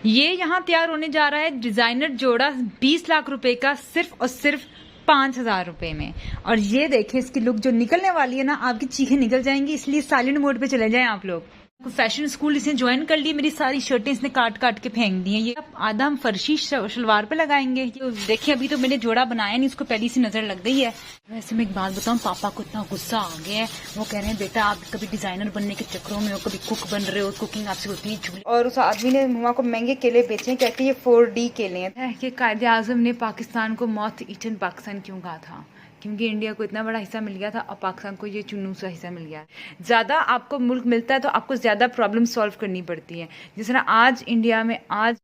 ये यहाँ तैयार होने जा रहा है डिजाइनर जोड़ा 20 लाख रुपए का सिर्फ और सिर्फ 5,000 रुपए में। और ये देखें इसकी लुक जो निकलने वाली है ना, आपकी चीखें निकल जाएंगी, इसलिए साइलेंट मोड पे चले जाएं आप लोग। फैशन स्कूल इसने ज्वाइन कर ली, मेरी सारी शर्टें इसने काट काट के फेंक दी हैं। ये आधा हम फर्शी शलवार पे लगाएंगे। देखिए अभी तो मैंने जोड़ा बनाया नहीं, उसको पहली सी नजर लग गई है। वैसे मैं एक बात बताऊं, पापा को इतना गुस्सा आ गया है, वो कह रहे हैं बेटा आप कभी डिजाइनर बनने के चक्करों में हो, कभी कुक बन रहे हो, कुकिंग आपसे होती है। और उस आदमी ने मुआ को महंगे केले बेचे, कहते ये 4D केले हैं। कि कायदे आजम ने पाकिस्तान को मौत ईटन पाकिस्तान क्यों कहा था? क्योंकि इंडिया को इतना बड़ा हिस्सा मिल गया था और पाकिस्तान को ये चुन्नू सा हिस्सा मिल गया। ज़्यादा आपको मुल्क मिलता है तो आपको ज़्यादा प्रॉब्लम सॉल्व करनी पड़ती है। जिस तरह आज इंडिया में आज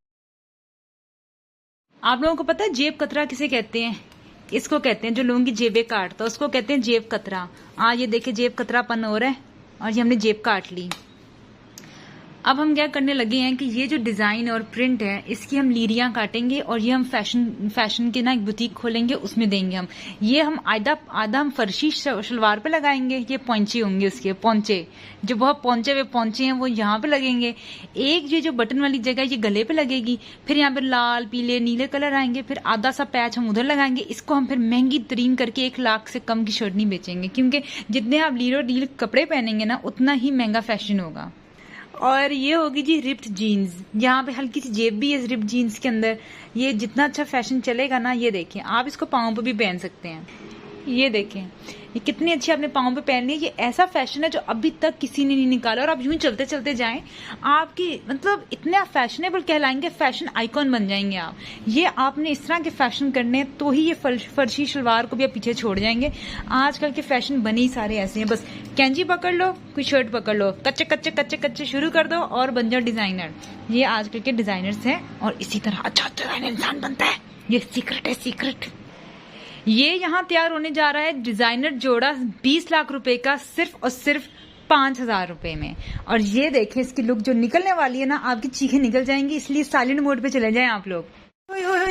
आप लोगों को पता है जेब कतरा किसे कहते हैं? इसको कहते हैं जो लोगों की जेबें काटता है, उसको कहते हैं जेब कतरा। ये देखिए जेब कतरापन हो रहा है और ये हमने जेब काट ली। अब हम क्या करने लगे हैं कि ये जो डिजाइन और प्रिंट है इसकी हम लीरियां काटेंगे और ये हम फैशन के ना एक बुटीक खोलेंगे, उसमें देंगे हम। ये हम आधा हम फर्शी शलवार पे लगाएंगे। ये पौंचे होंगे, उसके पौंचे जो बहुत पौंचे हुए पौंचे हैं वो यहाँ पे लगेंगे। एक ये जो बटन वाली जगह ये गले पे लगेगी, फिर यहाँ पे लाल पीले नीले कलर आएंगे, फिर आधा सा पैच हम उधर लगाएंगे। इसको हम फिर महंगी तरीन करके 1 लाख से कम की शर्ट नहीं बेचेंगे, क्योंकि जितने आप लीरो डील कपड़े पहनेंगे ना उतना ही महंगा फैशन होगा। और ये होगी जी रिप्ड जीन्स, यहाँ पे हल्की सी जेब भी है रिप्ड जीन्स के अंदर। ये जितना अच्छा फैशन चलेगा ना, ये देखें आप इसको पाँव पे भी पहन सकते हैं। ये देखें ये कितनी अच्छी आपने पाँव पे पहन ली। ये ऐसा फैशन है जो अभी तक किसी ने नहीं निकाला, और आप यूं चलते चलते जाएं आपकी मतलब इतने आप फैशनेबल कहलाएंगे, फैशन आइकॉन बन जाएंगे आप। ये आपने इस तरह के फैशन करने तो ही ये फर्शी शलवार को भी आप पीछे छोड़ जाएंगे। आजकल के फैशन बने ही सारे ऐसे हैं, बस कैंची पकड़ लो, कोई शर्ट पकड़ लो, कच्चे कच्चे कच्चे कच्चे शुरू कर दो और बन जाओ डिजाइनर। ये आजकल के डिजाइनर्स हैं और इसी तरह अच्छा डिजाइनर इंसान बनता है। ये सीक्रेट है, सीक्रेट। ये यहाँ तैयार होने जा रहा है डिजाइनर जोड़ा 20 लाख रुपए का सिर्फ और सिर्फ 5,000 रुपए में। और ये देखें इसकी लुक जो निकलने वाली है ना, आपकी चीखें निकल जाएंगी, इसलिए साइलेंट मोड पे चले जाएं आप लोग।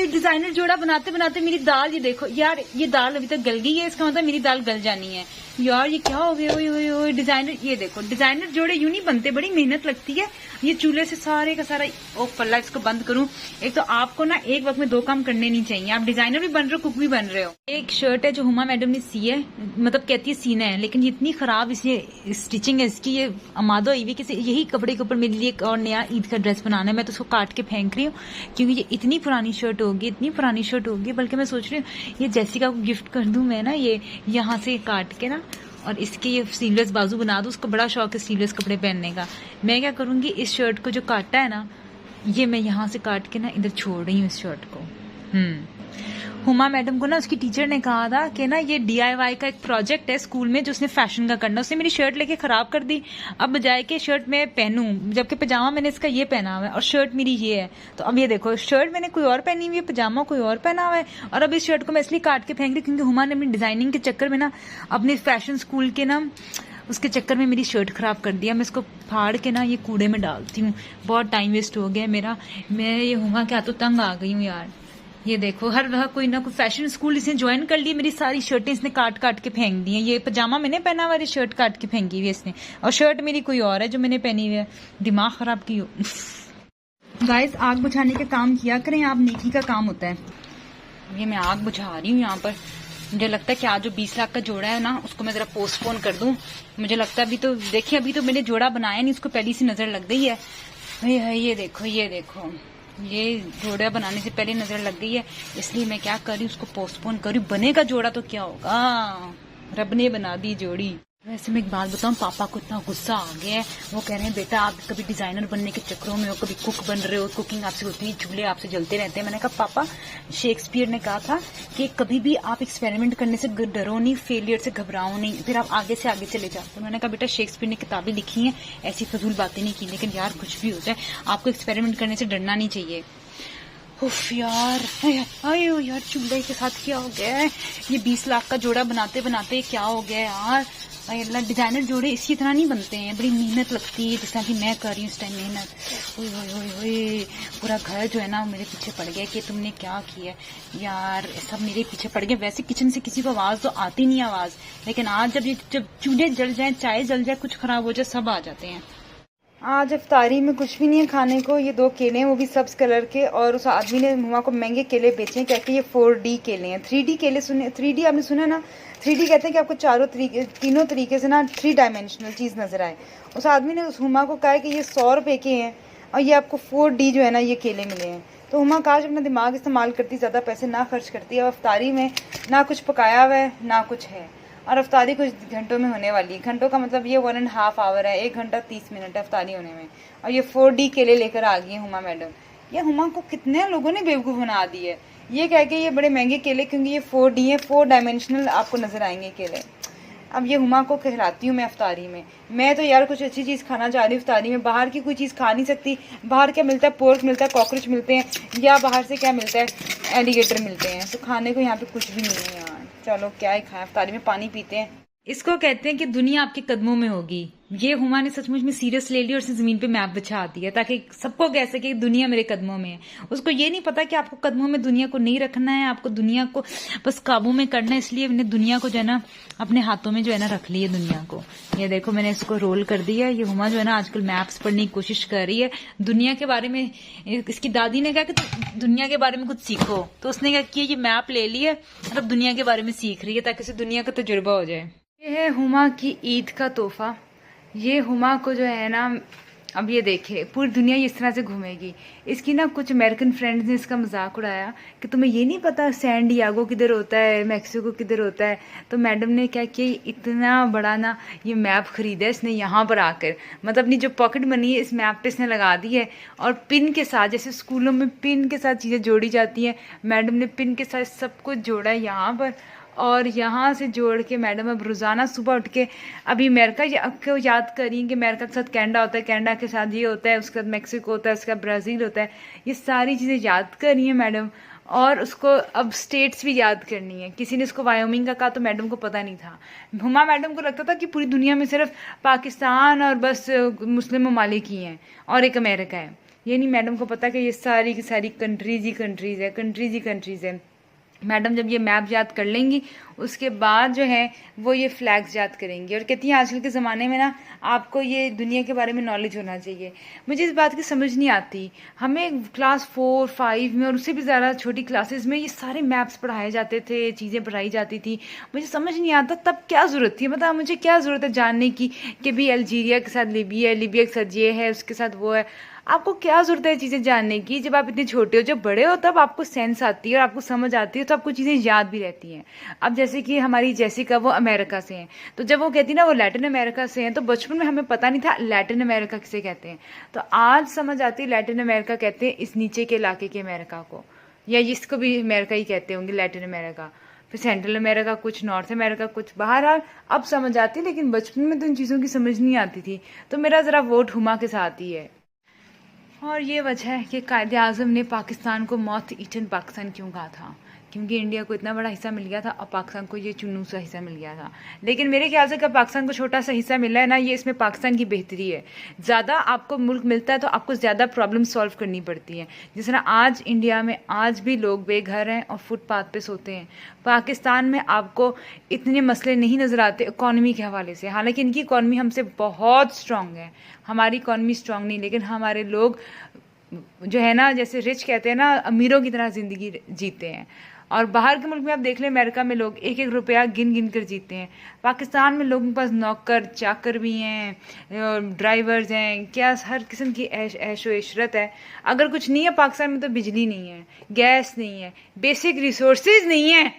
डिजाइनर जोड़ा बनाते बनाते मेरी दाल, ये देखो यार, ये दाल अभी तक गल गई है, इसका मतलब मेरी दाल गल जानी है यार। ये क्या हो गया? डिजाइनर, ये देखो डिजाइनर जोड़े यूं नहीं बनते, बड़ी मेहनत लगती है। ये चूल्हे से सारे का सारा, ओ पल्ला इसको बंद करूं। एक तो आपको ना एक वक्त में 2 काम करने नहीं चाहिए, आप डिजाइनर भी बन रहे हो, कुक भी बन रहे हो। एक शर्ट है जो हुमा मैडम ने सी है, मतलब कहती है सीना है, लेकिन इतनी खराब इसकी स्टिचिंग है इसकी, ये अमादो ईवी के यही कपड़े के ऊपर मेरे लिए एक और नया ईद का ड्रेस बनाना है। मैं तो उसको काट के फेंक रही हूँ क्योंकि ये इतनी पुरानी शर्ट होगी, इतनी पुरानी शर्ट होगी। बल्कि मैं सोच रही हूँ ये जैसिका को गिफ्ट कर दूं मैं ना, ये यहाँ से काट के ना, और इसके ये स्लीवलेस बाजू बना दूं। उसको बड़ा शौक है स्लीवलेस कपड़े पहनने का। मैं क्या करूंगी, इस शर्ट को जो काटा है ना, ये मैं यहाँ से काट के ना इधर छोड़ रही हूँ इस शर्ट को। हुमा मैडम को ना उसकी टीचर ने कहा था कि ना ये DIY का एक प्रोजेक्ट है स्कूल में जो उसने फैशन का करना। उसने मेरी शर्ट लेके खराब कर दी। अब बजाय के शर्ट मैं पहनूं, जबकि पजामा मैंने इसका ये पहना हुआ है और शर्ट मेरी ये है, तो अब ये देखो शर्ट मैंने कोई और पहनी हुई है, पजामा कोई और पहना हुआ है। और अब इस शर्ट को मैं इसलिए काट के फेंक रही क्योंकि हुमा ने अपनी डिजाइनिंग के चक्कर में ना, अपने फैशन स्कूल के ना उसके चक्कर में मेरी शर्ट खराब कर दिया। मैं इसको फाड़ के ना ये कूड़े में डालती हूँ, बहुत टाइम वेस्ट हो गया मेरा। मैं ये हुमा के हाथों तंग आ गई हूँ यार। ये देखो हर वह कोई ना कोई फैशन स्कूल इसने ज्वाइन कर ली, मेरी सारी शर्टें इसने काट काट के फेंक दी हैं। ये पजामा मैंने पहना हुआ है, शर्ट काट के फेंकी हुई है इसने, और शर्ट मेरी कोई और है जो मैंने पहनी हुई है। दिमाग खराब की हो। गाइस आग बुझाने का काम किया करें आप, नेकी का काम होता है। ये मैं आग बुझा रही हूँ यहाँ पर। मुझे लगता है कि आज जो 20 लाख का जोड़ा है ना, उसको मैं जरा पोस्टपोन कर दूं। मुझे लगता है अभी तो देखिए, अभी तो मैंने जोड़ा बनाया नहीं, उसको पहली सी नजर लग गई है। ये देखो, ये देखो, ये जोड़ा बनाने से पहले नजर लग गई है, इसलिए मैं क्या कर रही हूँ, उसको पोस्टपोन कर रही हूँ। बनेगा जोड़ा तो क्या होगा, रब ने बना दी जोड़ी। वैसे मैं एक बात बताऊं, पापा को इतना गुस्सा आ गया है, वो कह रहे हैं बेटा आप कभी डिजाइनर बनने के चक्करों में हो, कभी कुक बन रहे हो, कुकिंग आपसे होती है, चूल्हे आपसे जलते रहते हैं। मैंने कहा पापा, शेक्सपियर ने कहा था कि कभी भी आप एक्सपेरिमेंट करने से डरो नहीं, फेलियर से घबराओ नहीं, फिर आप आगे से आगे चले जाते हो। मैंने कहा बेटा शेक्सपियर ने किताबें लिखी हैं, ऐसी फजूल बातें नहीं की, लेकिन यार कुछ भी होता है आपको एक्सपेरिमेंट करने से डरना नहीं चाहिए। उफ यार, आयो यार चूल्हे के साथ क्या हो गया है, ये 20 लाख का जोड़ा बनाते बनाते क्या हो गया यार। अल्लाह, डिजाइनर जोड़े इसी तरह नहीं बनते हैं, बड़ी मेहनत लगती है, जिस तरह की मैं कर रही हूँ इस टाइम मेहनत। ओए पूरा घर जो है ना मेरे पीछे पड़ गया कि तुमने क्या किया यार, सब मेरे पीछे पड़ गए। वैसे किचन से किसी को आवाज तो आती नहीं आवाज, लेकिन आज जब चूल्हे जल जाए, चाय जल जाए, कुछ खराब हो जाए, सब आ जाते हैं। आज इफ्तारी में कुछ भी नहीं है खाने को। ये 2 केले हैं, वो भी सब्ज कलर के, और उस आदमी ने हुमा को महंगे केले बेचे हैं, कहते हैं ये 4D केले हैं। 3D केले सुने, 3D आपने सुना ना, 3D कहते हैं कि आपको तीनों तरीके से ना 3 डायमेंशनल चीज़ नज़र आए। उस आदमी ने उस हुमा को कहा है कि ये 100 रुपये के हैं और ये आपको 4D जो है ना ये केले मिले हैं। तो हुमा काश अपना दिमाग इस्तेमाल करती, ज़्यादा पैसे ना खर्च करती है। और इफ्तारी में ना कुछ पकाया हुआ है ना कुछ है, और अफ्तारी कुछ घंटों में होने वाली है। घंटों का मतलब ये 1.5 आवर है, 1 घंटा 30 मिनट है अफ्तारी होने में। और ये 4D केले लेकर आ गई है हुमा मैडम। ये हुमा को कितने लोगों ने बेवकूफ़ बना दी है, ये कह के ये बड़े महंगे केले, क्योंकि ये 4D है, 4 डायमेंशनल आपको नज़र आएंगे केले। अब ये हुमा को कहलाती हूँ मैं अफ्तारी में। मैं तो यार कुछ अच्छी चीज़ खाना चाह रही हूँ अफ्तारी में। बाहर की कोई चीज़ खा नहीं सकती। बाहर क्या मिलता है, पोर्क मिलता है, कॉकरोच मिलते हैं, या बाहर से क्या मिलता है, एलिगेटर मिलते हैं। तो खाने को यहाँ पे कुछ भी नहीं है यार। चलो क्या ही खाएं, अफ्तारी में पानी पीते हैं। इसको कहते हैं कि दुनिया आपके कदमों में होगी। ये हुमा ने सचमुच में सीरियस ले लिया और उसने जमीन पे मैप बिछा दिया ताकि सबको कह सके कि दुनिया मेरे कदमों में है। उसको ये नहीं पता कि आपको कदमों में दुनिया को नहीं रखना है, आपको दुनिया को बस काबू में करना है। इसलिए मैंने दुनिया को जो है ना अपने हाथों में जो है ना रख ली है दुनिया को। ये देखो मैंने इसको रोल कर दिया। ये हुमा जो है ना आजकल मैप्स पढ़ने की कोशिश कर रही है दुनिया के बारे में। इसकी दादी ने कहा कि दुनिया के बारे में कुछ सीखो, तो उसने क्या किया, ये मैप ले लिया और अब दुनिया के बारे में सीख रही है ताकि उसे दुनिया का तजुर्बा हो जाए। ये है हुमा की ईद का तोहफा। ये हुमा को जो है ना, अब ये देखे पूरी दुनिया इस तरह से घूमेगी। इसकी ना कुछ अमेरिकन फ्रेंड्स ने इसका मजाक उड़ाया कि तुम्हें ये नहीं पता सैन डियागो किधर होता है, मैक्सिको किधर होता है। तो मैडम ने क्या किया, इतना बड़ा ना ये मैप खरीदा है इसने यहाँ पर आकर, मतलब अपनी जो पॉकेट मनी है इस मैप पे इसने लगा दी है। और पिन के साथ, जैसे स्कूलों में पिन के साथ चीज़ें जोड़ी जाती हैं, मैडम ने पिन के साथ सब कुछ जोड़ा है यहाँ पर। और यहाँ से जोड़ के मैडम अब रोज़ाना सुबह उठ के अभी अमेरिका को याद करिए कि अमेरिका के साथ कनाडा होता है, कनाडा के साथ ये होता है, उसके बाद मैक्सिको होता है, उसके बाद ब्राज़ील होता है। ये सारी चीज़ें याद करी हैं मैडम। और उसको अब स्टेट्स भी याद करनी है। किसी ने उसको वायोमिंग का कहा तो मैडम को पता नहीं था। हुमा मैडम को लगता था कि पूरी दुनिया में सिर्फ पाकिस्तान और बस मुस्लिम ममालिक ही हैं और एक अमेरिका है। ये नहीं मैडम को पता कि ये सारी की सारी कंट्रीज़ ही कंट्रीज़ है। मैडम जब ये मैप याद कर लेंगी उसके बाद जो है वो ये फ्लैग्स याद करेंगी। और कहती हैं आजकल के ज़माने में ना आपको ये दुनिया के बारे में नॉलेज होना चाहिए। मुझे इस बात की समझ नहीं आती। हमें क्लास 4, 5 में और उससे भी ज़्यादा छोटी क्लासेस में ये सारे मैप्स पढ़ाए जाते थे, चीज़ें पढ़ाई जाती थी। मुझे समझ नहीं आता तब क्या ज़रूरत थी, मतलब मुझे क्या ज़रूरत है जानने की कि भी अल्जीरिया के साथ लीबिया है, लीबिया के साथ ये है, उसके साथ वो है। आपको क्या ज़रूरत है चीज़ें जानने की जब आप इतने छोटे हो। जब बड़े हो तब आपको सेंस आती है और आपको समझ आती है, तो आपको चीज़ें याद भी रहती हैं। अब जैसे कि हमारी जेसिका वो अमेरिका से हैं, तो जब वो कहती ना वो लैटिन अमेरिका से हैं, तो बचपन में हमें पता नहीं था लैटिन अमेरिका किसे कहते हैं। तो आज समझ आती है लैटिन अमेरिका कहते हैं इस नीचे के इलाके के अमेरिका को, या इसको भी अमेरिका ही कहते होंगे, लैटिन अमेरिका। फिर सेंट्रल अमेरिका कुछ, नॉर्थ अमेरिका कुछ, बहरहाल अब समझ आती है। लेकिन बचपन में तो इन चीज़ों की समझ नहीं आती थी। तो मेरा ज़रा वोट हुमा के साथ ही है। और ये वजह है कि कायदे आज़म ने पाकिस्तान को मौत ईटन पाकिस्तान क्यों कहा था, क्योंकि इंडिया को इतना बड़ा हिस्सा मिल गया था और पाकिस्तान को ये चुन्नू सा हिस्सा मिल गया था। लेकिन मेरे ख्याल से पाकिस्तान को छोटा सा हिस्सा मिला है ना, ये इसमें पाकिस्तान की बेहतरी है। ज़्यादा आपको मुल्क मिलता है तो आपको ज़्यादा प्रॉब्लम सॉल्व करनी पड़ती है। जिस तरह आज इंडिया में आज भी लोग बेघर हैं और फुटपाथ पे सोते हैं, पाकिस्तान में आपको इतने मसले नहीं नज़र आते इकॉनमी के हवाले से। हालांकि इनकी इकॉनमी हमसे बहुत स्ट्रांग है, हमारी इकॉनमी स्ट्रांग नहीं, लेकिन हमारे लोग जो है ना, जैसे रिच कहते हैं ना, अमीरों की तरह ज़िंदगी जीते हैं। और बाहर के मुल्क में आप देख लें, अमेरिका में लोग 1-1 रुपया गिन गिन कर जीते हैं। पाकिस्तान में लोगों के पास नौकर चाकर भी हैं, ड्राइवर्स हैं, क्या हर किस्म की ऐशो इशरत है। अगर कुछ नहीं है पाकिस्तान में तो बिजली नहीं है, गैस नहीं है, बेसिक रिसोर्सेज नहीं है।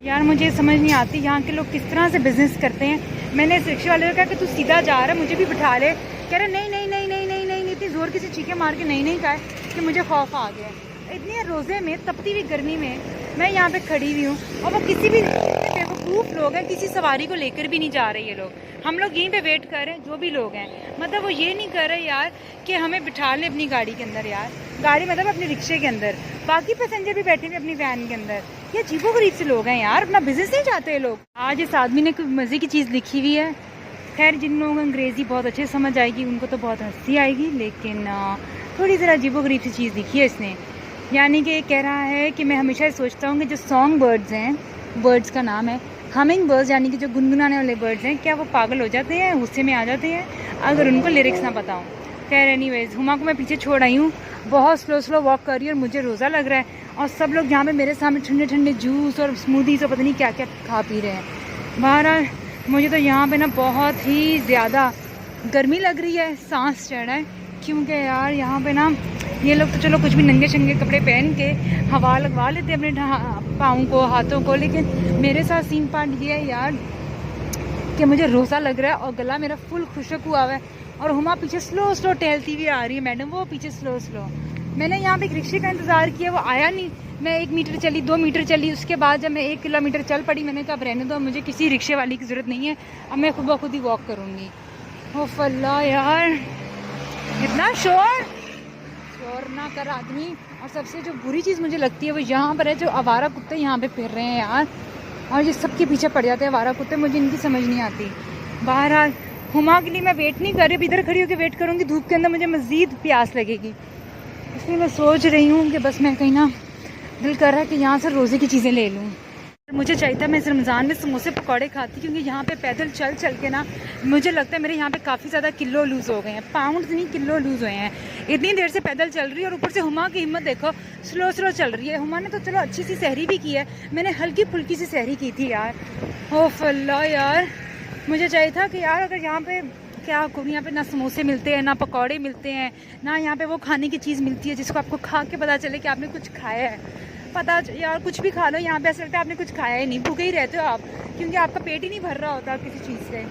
यार मुझे समझ नहीं आती यहाँ के लोग किस तरह से बिजनेस करते हैं। मैंने इस रिक्शे वाले को कहा कि तू सीधा जा रहा है, मुझे भी बिठा ले। कह रहे नहीं नहीं नहीं नहीं नहीं नहीं, इतनी ज़ोर की से चीखें मार के नहीं नहीं कहा कि मुझे खौफ आ गया। इतनी रोज़े में तपती हुई गर्मी में मैं यहाँ पे खड़ी हुई हूँ और वो किसी भी बेवकूफ़ लोग हैं, किसी सवारी को लेकर भी नहीं जा रहे ये लोग। हम लोग यहीं पे वेट कर रहे हैं, जो भी लोग हैं। मतलब वो ये नहीं कर रहे यार कि हमें बिठा लें अपनी गाड़ी के अंदर, यार गाड़ी मतलब अपने रिक्शे के अंदर, बाकी पैसेंजर भी बैठे हुए अपनी वैन के अंदर। ये अजीबो गरीब से लोग हैं यार, अपना बिजनेस नहीं चाहते ये लोग। आज इस आदमी ने कोई मज़े की चीज़ लिखी हुई है। खैर जिन लोगों को अंग्रेज़ी बहुत अच्छे से समझ आएगी उनको तो बहुत हंसी आएगी, लेकिन थोड़ी ज़रा अजीबो गरीब सी चीज़ लिखी है इसने। यानी कि ये कह रहा है कि मैं हमेशा सोचता हूँ कि जो सॉन्ग बर्ड्स हैं, बर्ड्स का नाम है हमिंग बर्ड्स, यानी कि जो गुनगुनाने वाले बर्ड्स हैं, क्या वो पागल हो जाते हैं, गुस्से में आ जाते हैं अगर उनको लिरिक्स ना पता हो। खैर एनीवेज, हुमा को मैं पीछे छोड़ आई हूँ, बहुत स्लो स्लो वॉक कर रही है और मुझे रोज़ा लग रहा है। और सब लोग यहाँ पे मेरे सामने ठंडे ठंडे जूस और स्मूदीज और पता नहीं क्या क्या खा पी रहे हैं। बहरहाल मुझे तो यहाँ पे ना बहुत ही ज़्यादा गर्मी लग रही है, सांस चढ़ा है, क्योंकि यार यहाँ पे ना ये लोग तो चलो कुछ भी नंगे शंगे कपड़े पहन के हवा लगवा लेते हैं अपने पाँव को, हाथों को, लेकिन मेरे साथ सीन पार्ट ये है यार कि मुझे रोज़ा लग रहा है और गला मेरा फुल खुशक हुआ है। और हुमा पीछे स्लो स्लो टहलती हुई आ रही है, मैडम वो पीछे स्लो स्लो। मैंने यहाँ पे एक रिक्शे का इंतज़ार किया, वो आया नहीं। मैं 1 मीटर चली, 2 मीटर चली, उसके बाद जब मैं 1 किलोमीटर चल पड़ी, मैंने कहा अब रहने दो, मुझे किसी रिक्शे वाली की ज़रूरत नहीं है, अब मैं खुद ब खुद ही वॉक करूँगी। ओ फल्ला यार, इतना शोर ना कर आदमी। और सबसे जो बुरी चीज़ मुझे लगती है वो यहाँ पर है, जो आवारा कुत्ते यहाँ पे फिर रहे हैं यार, और ये सबके पीछे पड़ जाते हैं आवारा कुत्ते, मुझे इनकी समझ नहीं आती। बहरहाल हुमा के लिए मैं वेट नहीं कर रही, इधर खड़ी होकर वेट करूँगी, धूप के अंदर मुझे मज़ीद प्यास लगेगी। इसलिए मैं सोच रही हूँ कि बस मैं कहीं ना, दिल कर रहा है कि यहाँ से रोज़े की चीज़ें ले लूँ। मुझे चाहिए था मैं इस रमज़ान में समोसे पकौड़े खाती, क्योंकि यहाँ पे पैदल चल चल के ना मुझे लगता है मेरे यहाँ पे काफ़ी ज़्यादा किलो लूज़ हो गए हैं, पाउंड नहीं किलो लूज़ हुए हैं। इतनी देर से पैदल चल रही है और ऊपर से हुमा की हिम्मत देखो, स्लो स्लो चल रही है। हुमा ने तो चलो अच्छी सी सहरी भी की है, मैंने हल्की फुल्की सी सहरी की थी यार। ओ फल्ला यार, मुझे चाहिए था कि यार अगर यहाँ पे क्या करूँ, यहाँ पे ना समोसे मिलते हैं, ना पकौड़े मिलते हैं, ना यहाँ पे वो खाने की चीज़ मिलती है जिसको आपको खा के पता चले कि आपने कुछ खाया है। पता यार कुछ भी खा लो, यहाँ पे ऐसा लगता है आपने कुछ खाया ही नहीं, भूखे ही रहते हो आप, क्योंकि आपका पेट ही नहीं भर रहा होता किसी चीज़ से।